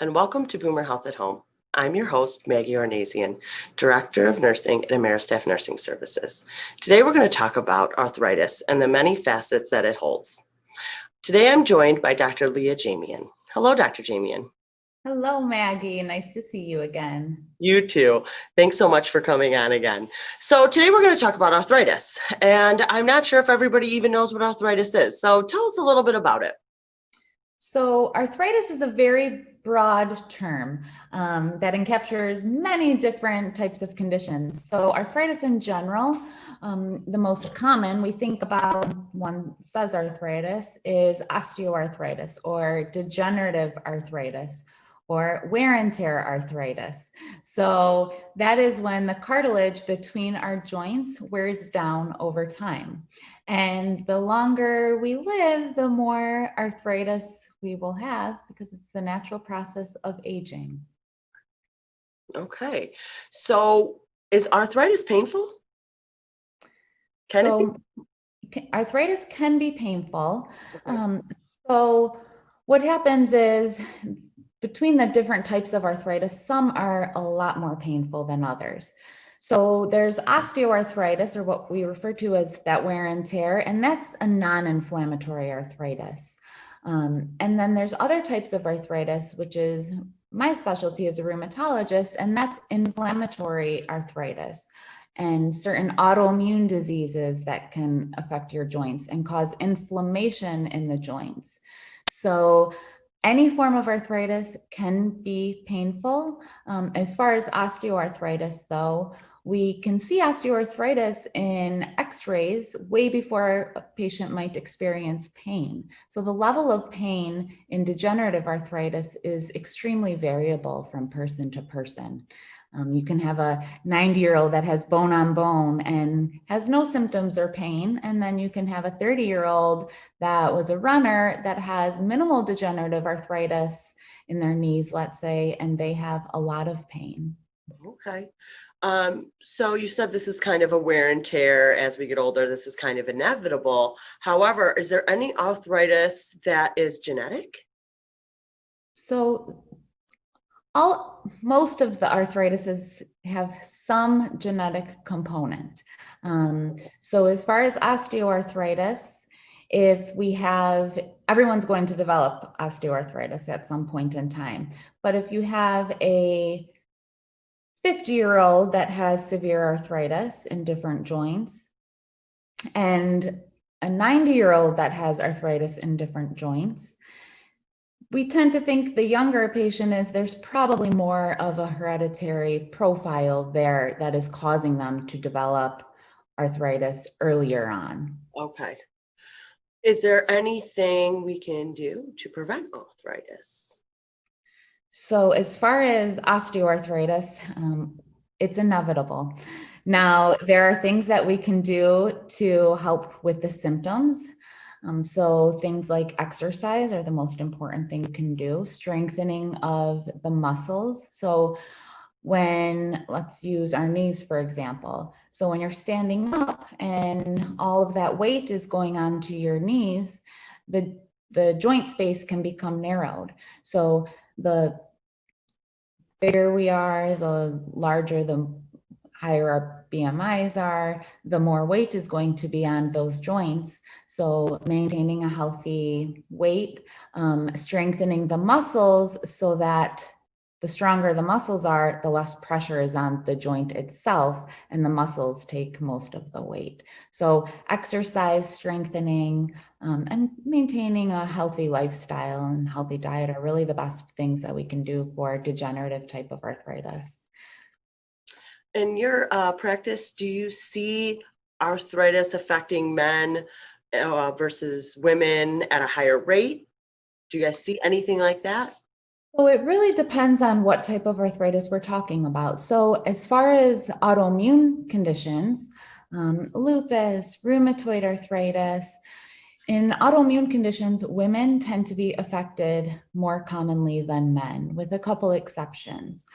and welcome to Boomer Health at Home. I'm your host, Maggie Ornazian, Director of Nursing at AmeriStaff Nursing Services. Today we're going to talk about arthritis and the many facets that it holds. Today I'm joined by Dr. Lia Jamian. Hello, Dr. Jamian. Hello, Maggie. Nice to see you again. You too. Thanks so much for coming on again. So today we're going to talk about arthritis, and I'm not sure if everybody even knows what arthritis is. So tell us a little bit about it. So arthritis is a very broad term that encaptures many different types of conditions. So arthritis in general, the most common we think about when one says arthritis is osteoarthritis or degenerative arthritis or wear and tear arthritis. So that is when the cartilage between our joints wears down over time. And the longer we live, the more arthritis we will have because it's the natural process of aging. Okay. So is arthritis painful? Arthritis can be painful. Okay. So what happens is between the different types of arthritis, some are a lot more painful than others. So there's osteoarthritis, or what we refer to as that wear and tear, and that's a non-inflammatory arthritis. And then there's other types of arthritis, which is my specialty as a rheumatologist, and that's inflammatory arthritis and certain autoimmune diseases that can affect your joints and cause inflammation in the joints. So any form of arthritis can be painful. As far as osteoarthritis, though, we can see osteoarthritis in x-rays way before a patient might experience pain. So the level of pain in degenerative arthritis is extremely variable from person to person. You can have a 90-year-old that has bone on bone and has no symptoms or pain. And then you can have a 30-year-old that was a runner that has minimal degenerative arthritis in their knees, let's say, and they have a lot of pain. Okay. So you said this is kind of a wear and tear as we get older. This is kind of inevitable. However, is there any arthritis that is genetic? So most of the arthritises have some genetic component. So as far as osteoarthritis, everyone's going to develop osteoarthritis at some point in time. But if you have a 50-year-old that has severe arthritis in different joints and a 90-year-old that has arthritis in different joints, we tend to think the younger a patient is, there's probably more of a hereditary profile there that is causing them to develop arthritis earlier on. Okay. Is there anything we can do to prevent arthritis? So as far as osteoarthritis, it's inevitable. Now, there are things that we can do to help with the symptoms. So things like exercise are the most important thing you can do, strengthening of the muscles. So let's use our knees, for example. So when you're standing up and all of that weight is going onto your knees, the joint space can become narrowed. So the bigger we are, the larger, the higher our BMIs are, the more weight is going to be on those joints. So maintaining a healthy weight, strengthening the muscles so that the stronger the muscles are, the less pressure is on the joint itself, and the muscles take most of the weight. So exercise, strengthening, and maintaining a healthy lifestyle and healthy diet are really the best things that we can do for degenerative type of arthritis. In your practice, do you see arthritis affecting men versus women at a higher rate? Do you guys see anything like that? So it really depends on what type of arthritis we're talking about. So as far as autoimmune conditions, lupus, rheumatoid arthritis, in autoimmune conditions, women tend to be affected more commonly than men, with a couple exceptions.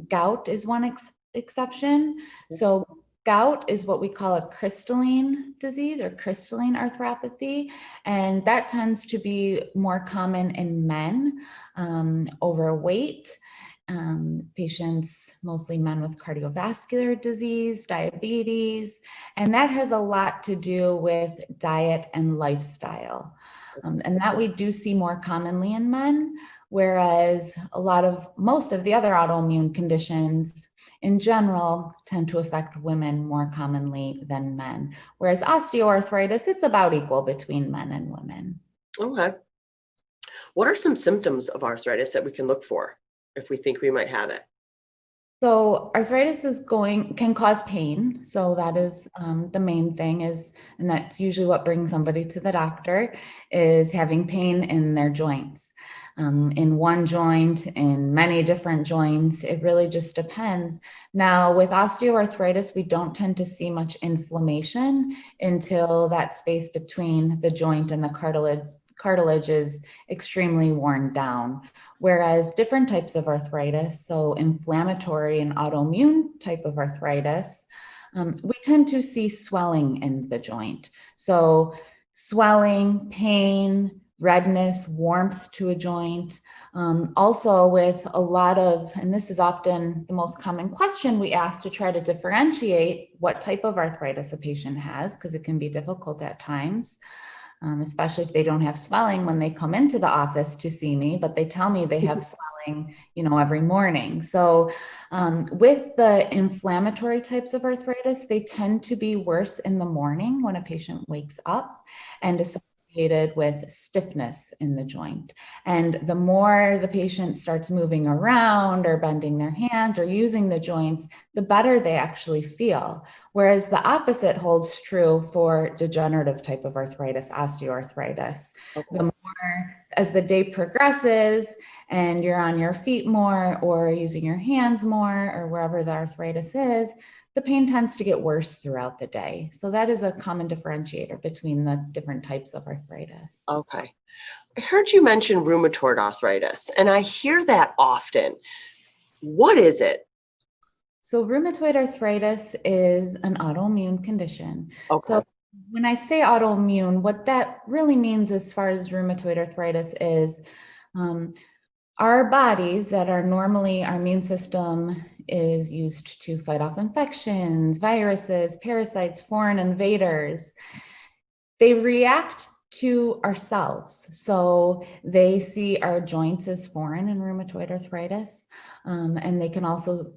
Gout is one exception. So Gout is what we call a crystalline disease or crystalline arthropathy, and that tends to be more common in men, overweight, patients, mostly men with cardiovascular disease, diabetes, and that has a lot to do with diet and lifestyle. And that we do see more commonly in men, whereas most of the other autoimmune conditions in general tend to affect women more commonly than men. Whereas osteoarthritis, it's about equal between men and women. Okay. What are some symptoms of arthritis that we can look for if we think we might have it? So arthritis can cause pain. So that is the main thing and that's usually what brings somebody to the doctor, is having pain in their joints. In one joint, in many different joints, it really just depends. Now with osteoarthritis, we don't tend to see much inflammation until that space between the joint and the cartilage is extremely worn down. Whereas different types of arthritis, so inflammatory and autoimmune type of arthritis, we tend to see swelling in the joint. So swelling, pain, redness, warmth to a joint. Also with a lot of, and this is often the most common question we ask to try to differentiate what type of arthritis a patient has, because it can be difficult at times. Especially if they don't have swelling when they come into the office to see me, but they tell me they have swelling, every morning. So with the inflammatory types of arthritis, they tend to be worse in the morning when a patient wakes up and associated with stiffness in the joint. And the more the patient starts moving around or bending their hands or using the joints, the better they actually feel. Whereas the opposite holds true for degenerative type of arthritis, osteoarthritis. Okay. The more, as the day progresses and you're on your feet more or using your hands more or wherever the arthritis is, the pain tends to get worse throughout the day. So that is a common differentiator between the different types of arthritis. Okay. I heard you mention rheumatoid arthritis, and I hear that often. What is it? So rheumatoid arthritis is an autoimmune condition. Okay. So when I say autoimmune, what that really means as far as rheumatoid arthritis is our bodies that are normally, our immune system is used to fight off infections, viruses, parasites, foreign invaders. They react to ourselves. So they see our joints as foreign in rheumatoid arthritis, and they can also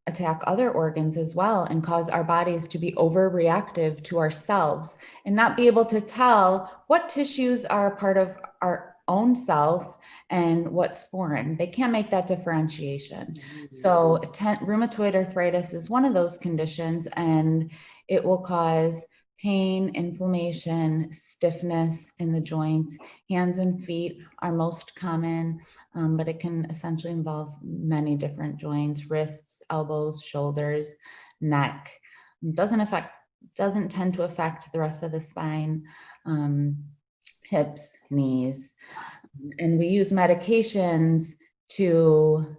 attack other organs as well and cause our bodies to be overreactive to ourselves and not be able to tell what tissues are part of our own self and what's foreign. They can't make that differentiation. So rheumatoid arthritis is one of those conditions, and it will cause pain, inflammation, stiffness in the joints. Hands and feet are most common, but it can essentially involve many different joints: wrists, elbows, shoulders, neck. Doesn't tend to affect the rest of the spine, hips, knees. And we use medications to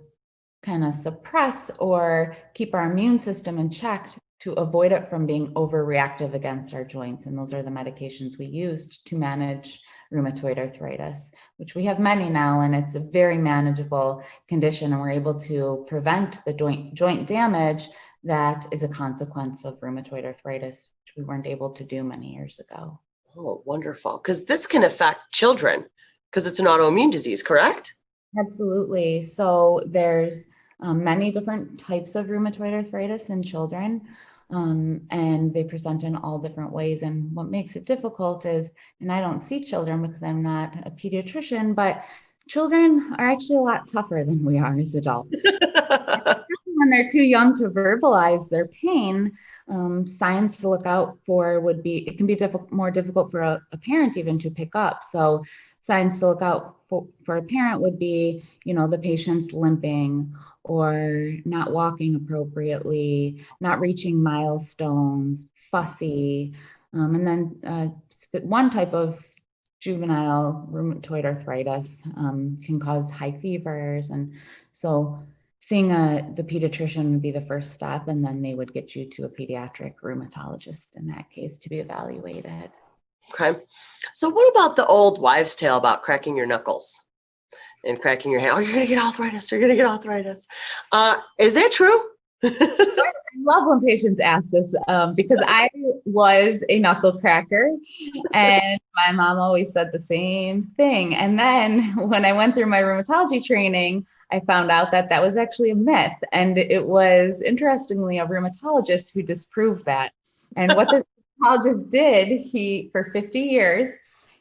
kind of suppress or keep our immune system in check to avoid it from being overreactive against our joints. And those are the medications we used to manage rheumatoid arthritis, which we have many now, and it's a very manageable condition. And we're able to prevent the joint damage that is a consequence of rheumatoid arthritis, which we weren't able to do many years ago. Oh, wonderful. Because this can affect children because it's an autoimmune disease, correct? Absolutely. So there's many different types of rheumatoid arthritis in children, and they present in all different ways. And what makes it difficult is, and I don't see children because I'm not a pediatrician, but children are actually a lot tougher than we are as adults. When they're too young to verbalize their pain, signs to look out for would be, it can be more difficult for a parent even to pick up. So signs to look out for a parent would be, the patient's limping or not walking appropriately, not reaching milestones, fussy. And then one type of juvenile rheumatoid arthritis can cause high fevers. And so seeing the pediatrician would be the first step, and then they would get you to a pediatric rheumatologist in that case to be evaluated. Okay. So what about the old wives' tale about cracking your knuckles and cracking your hand? Oh, you're going to get arthritis. You're going to get arthritis. Is that true? I love when patients ask this because I was a knuckle cracker and my mom always said the same thing. And then when I went through my rheumatology training, I found out that that was actually a myth. And it was, interestingly, a rheumatologist who disproved that. And what this rheumatologist did, for 50 years,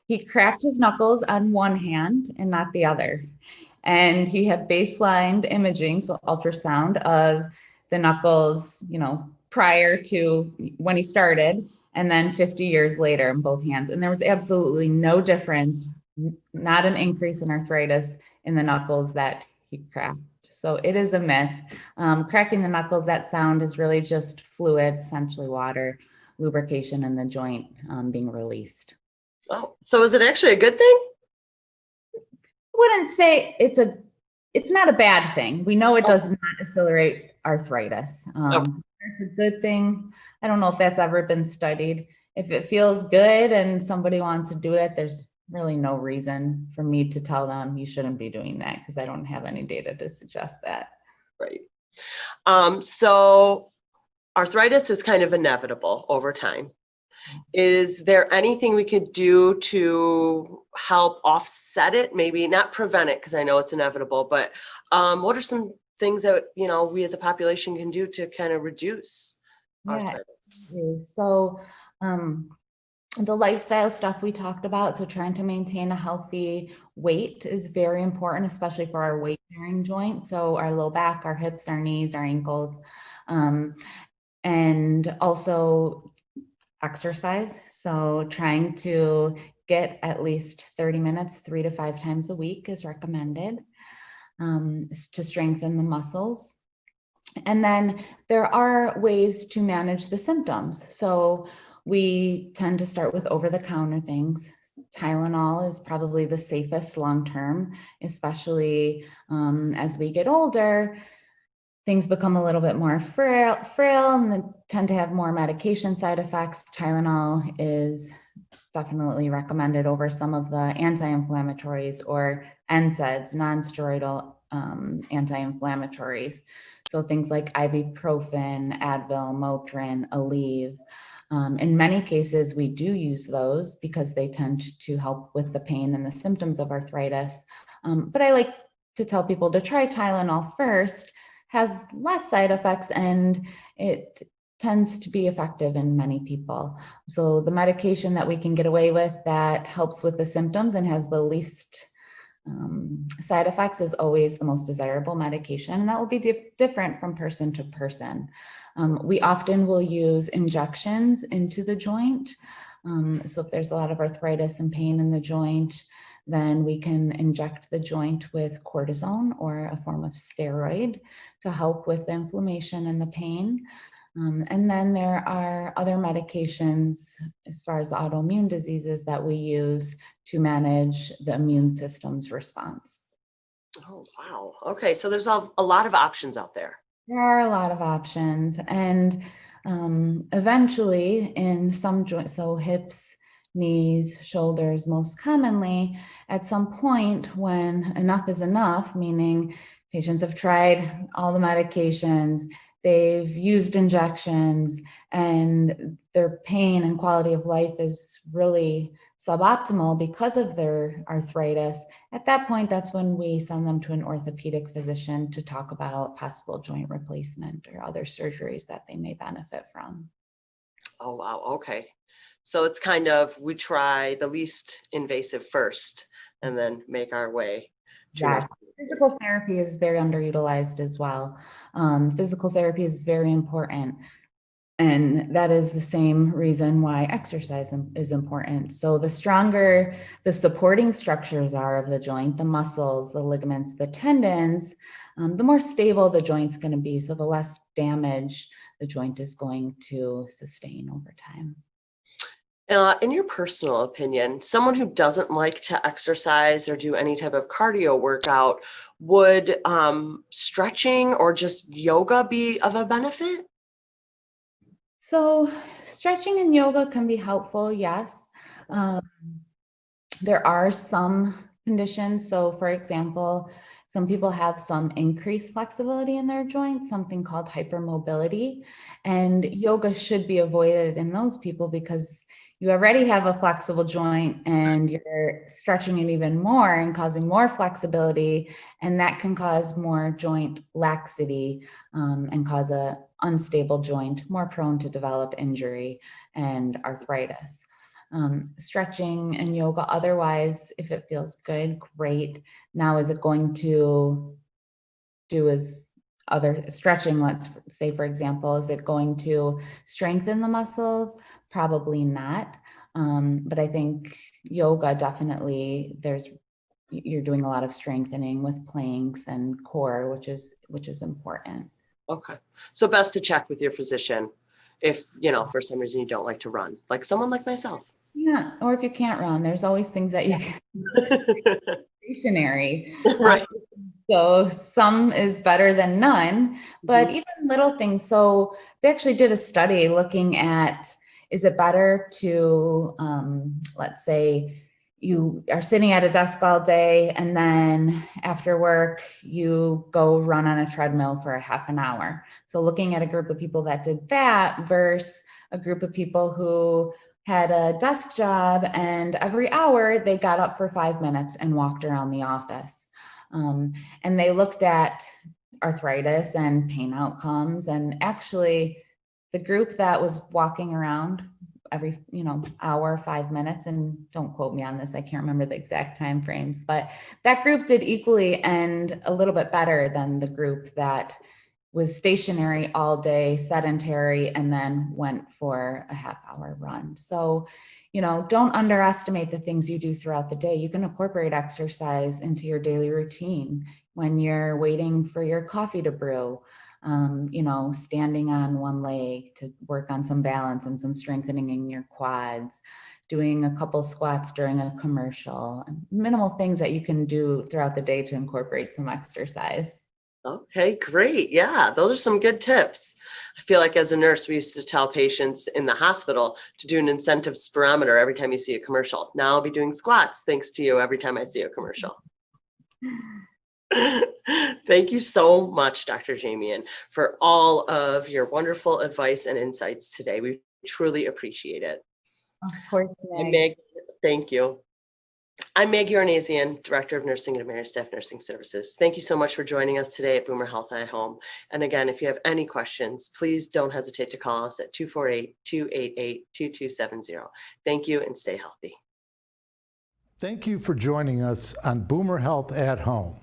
he cracked his knuckles on one hand and not the other. And he had baseline imaging, so ultrasound of the knuckles, prior to when he started, and then 50 years later in both hands. And there was absolutely no difference, not an increase in arthritis in the knuckles that he cracked. So it is a myth. Cracking the knuckles, that sound is really just fluid, essentially water, lubrication in the joint being released. Oh, so is it actually a good thing? Wouldn't say it's not a bad thing. We know it does not accelerate arthritis. It's a good thing. I don't know if that's ever been studied. If it feels good and somebody wants to do it, there's really no reason for me to tell them you shouldn't be doing that because I don't have any data to suggest that. Right. So arthritis is kind of inevitable over time. Is there anything we could do to help offset it? Maybe not prevent it, because I know it's inevitable, but what are some things that, we as a population can do to kind of reduce arthritis? So the lifestyle stuff we talked about, so trying to maintain a healthy weight is very important, especially for our weight bearing joints. So our low back, our hips, our knees, our ankles, and also exercise. So trying to get at least 30 minutes, 3 to 5 times a week is recommended to strengthen the muscles. And then there are ways to manage the symptoms. So we tend to start with over-the-counter things. Tylenol is probably the safest long-term, especially as we get older. Things become a little bit more frail and they tend to have more medication side effects. Tylenol is definitely recommended over some of the anti-inflammatories or NSAIDs, non-steroidal anti-inflammatories. So things like ibuprofen, Advil, Motrin, Aleve. In many cases, we do use those because they tend to help with the pain and the symptoms of arthritis. But I like to tell people to try Tylenol first. Has less side effects and it tends to be effective in many people. So the medication that we can get away with that helps with the symptoms and has the least side effects is always the most desirable medication. And that will be different from person to person. We often will use injections into the joint. So if there's a lot of arthritis and pain in the joint, then we can inject the joint with cortisone or a form of steroid to help with the inflammation and the pain. And then there are other medications as far as the autoimmune diseases that we use to manage the immune system's response. Oh, wow. Okay. So there's a lot of options out there. There are a lot of options. And eventually in some joints, so hips, knees, shoulders, most commonly, at some point when enough is enough, meaning patients have tried all the medications, they've used injections, and their pain and quality of life is really suboptimal because of their arthritis. At that point, that's when we send them to an orthopedic physician to talk about possible joint replacement or other surgeries that they may benefit from. Oh, wow. Okay. So it's kind of, we try the least invasive first and then make our way. Yes, physical therapy is very underutilized as well. Physical therapy is very important. And that is the same reason why exercise is important. So the stronger the supporting structures are of the joint, the muscles, the ligaments, the tendons, the more stable the joint's going to be. So the less damage the joint is going to sustain over time. In your personal opinion, someone who doesn't like to exercise or do any type of cardio workout, would stretching or just yoga be of a benefit? So stretching and yoga can be helpful, yes. Um, there are some conditions. So for example, some people have some increased flexibility in their joints, something called hypermobility, and yoga should be avoided in those people because you already have a flexible joint and you're stretching it even more and causing more flexibility, and that can cause more joint laxity and cause a unstable joint, more prone to develop injury and arthritis. Stretching and yoga otherwise, if it feels good, great. Now, is it going to do as other stretching, let's say, for example, is it going to strengthen the muscles? Probably not. But I think yoga definitely, you're doing a lot of strengthening with planks and core, which is important. Okay. So best to check with your physician if, for some reason you don't like to run, like someone like myself. Yeah, or if you can't run, there's always things that you can stationary. Right. So some is better than none, but even little things. So they actually did a study looking at, is it better to, let's say you are sitting at a desk all day and then after work, you go run on a treadmill for a half an hour. So looking at a group of people that did that versus a group of people who had a desk job and every hour they got up for 5 minutes and walked around the office. And they looked at arthritis and pain outcomes. And actually, the group that was walking around every hour, 5 minutes, and don't quote me on this, I can't remember the exact time frames, but that group did equally and a little bit better than the group that was stationary all day, sedentary, and then went for a half-hour run. So, don't underestimate the things you do throughout the day. You can incorporate exercise into your daily routine when you're waiting for your coffee to brew, standing on one leg to work on some balance and some strengthening in your quads, doing a couple squats during a commercial, minimal things that you can do throughout the day to incorporate some exercise. Okay, great. Yeah, those are some good tips. I feel like as a nurse, we used to tell patients in the hospital to do an incentive spirometer every time you see a commercial. Now I'll be doing squats thanks to you every time I see a commercial. Thank you so much, Dr. Jamian, for all of your wonderful advice and insights today. We truly appreciate it. Of course, Meg. Thank you. I'm Maggie Ornazian, Director of Nursing at AmeriStaff Nursing Services. Thank you so much for joining us today at Boomer Health at Home. And again, if you have any questions, please don't hesitate to call us at 248-288-2270. Thank you and stay healthy. Thank you for joining us on Boomer Health at Home.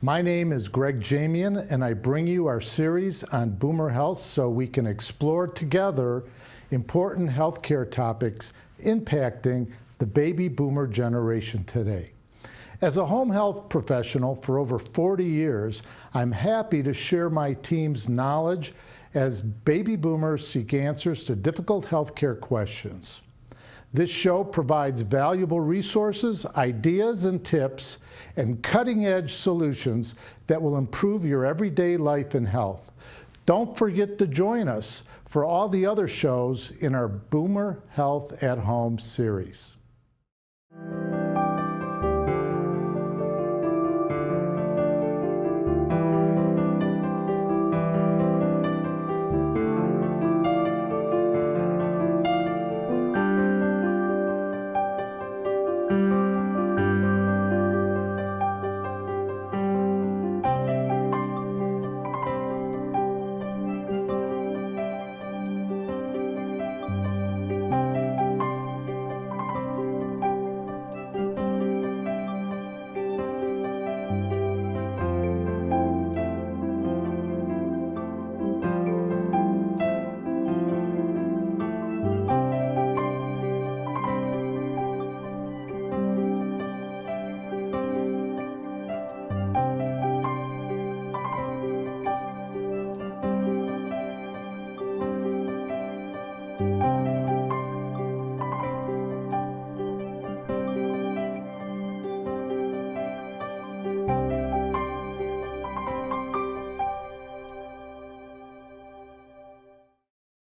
My name is Greg Jamian, and I bring you our series on Boomer Health so we can explore together important healthcare topics impacting the baby boomer generation today. As a home health professional for over 40 years, I'm happy to share my team's knowledge as baby boomers seek answers to difficult healthcare questions. This show provides valuable resources, ideas and tips, and cutting-edge solutions that will improve your everyday life and health. Don't forget to join us for all the other shows in our Boomer Health at Home series.